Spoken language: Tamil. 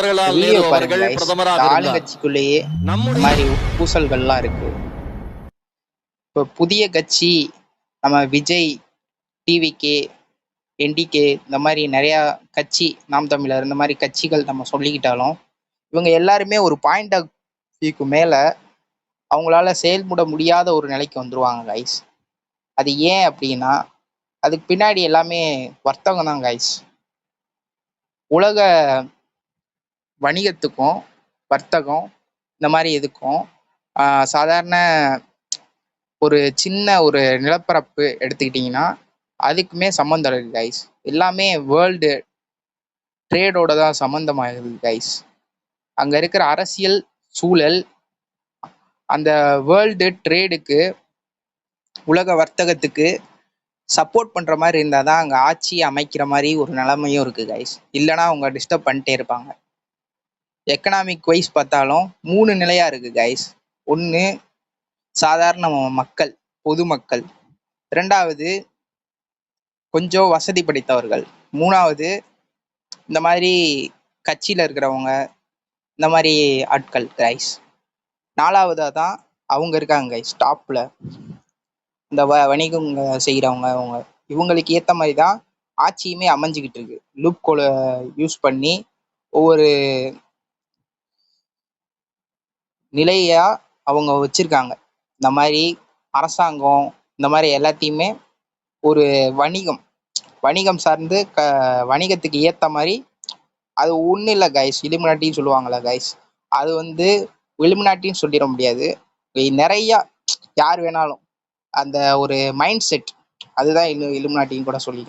ஜவஹர்லால் வீடியோ நேரு பாருங்க அவர்கள் guys. இந்த பிரதமராக இருந்தார். ஆளுங்கட்சிக்குள்ளேயே இந்த நம்முடைய மாதிரி பூசல்கள்லாம் இருக்கு. இப்போ புதிய கட்சி நம்ம விஜய், டிவிகே, என்டிகே இந்த மாதிரி நிறைய கட்சி, நாம் தமிழர் இந்த மாதிரி கட்சிகள் நம்ம சொல்லிக்கிட்டாலும் இவங்க எல்லாருமே ஒரு பாயிண்ட் ஆஃப் வியூக்கு மேல அவங்களால செயல்பட முடியாத ஒரு நிலைக்கு வந்துருவாங்க கைஸ். அது ஏன் அப்படின்னா அதுக்கு பின்னாடி எல்லாமே வர்த்தகம் தான் கைஸ். உலக வணிகத்துக்கும் வர்த்தகம் இந்த மாதிரி எதுக்கும் சாதாரண ஒரு சின்ன ஒரு நிலப்பரப்பு எடுத்துக்கிட்டிங்கன்னா அதுக்குமே சம்மந்தம் இருக்கு கைஸ். எல்லாமே வேர்ல்டு ட்ரேடோட தான் சம்மந்தமாகுது கைஸ். அங்கே இருக்கிற அரசியல் சூழல் அந்த வேர்ல்டு ட்ரேடுக்கு, உலக வர்த்தகத்துக்கு சப்போர்ட் பண்ணுற மாதிரி இருந்தால் தான் அங்கே ஆட்சியை அமைக்கிற மாதிரி ஒரு நிலைமையும் இருக்குது கைஸ். இல்லைனா அவங்க டிஸ்டர்ப் பண்ணிட்டே இருப்பாங்க. எக்கனாமிக் வைஸ் பார்த்தாலும் 3 நிலையாக இருக்குது கைஸ். ஒன்று சாதாரண மக்கள், பொதுமக்கள். 2வது கொஞ்சம் வசதி படைத்தவர்கள். 3வது இந்த மாதிரி கட்சியில் இருக்கிறவங்க, இந்த மாதிரி ஆட்கள் கைஸ். 4வதாக தான் அவங்க இருக்காங்க கைஸ் டாப்பில், இந்த வணிகம் செய்கிறவங்க. அவங்க இவங்களுக்கு ஏற்ற மாதிரி தான் ஆட்சியுமே அமைஞ்சிக்கிட்டு இருக்கு. லூப் கோலை யூஸ் பண்ணி ஒவ்வொரு நிலையா அவங்க வச்சிருக்காங்க. இந்த மாதிரி அரசாங்கம் இந்த மாதிரி எல்லாத்தையுமே ஒரு வணிகம் சார்ந்து வணிகத்துக்கு ஏற்ற மாதிரி அது ஒன்றும் இல்லை கைஸ். இலுமினாட்டின்னு சொல்லுவாங்கள்ல கைஸ், அது இலுமினாட்டின்னு சொல்லிட முடியாது. நிறையா யார் வேணாலும் அந்த ஒரு மைண்ட் செட், அதுதான் இலுமினாட்டின்னு கூட சொல்லிக்கும்.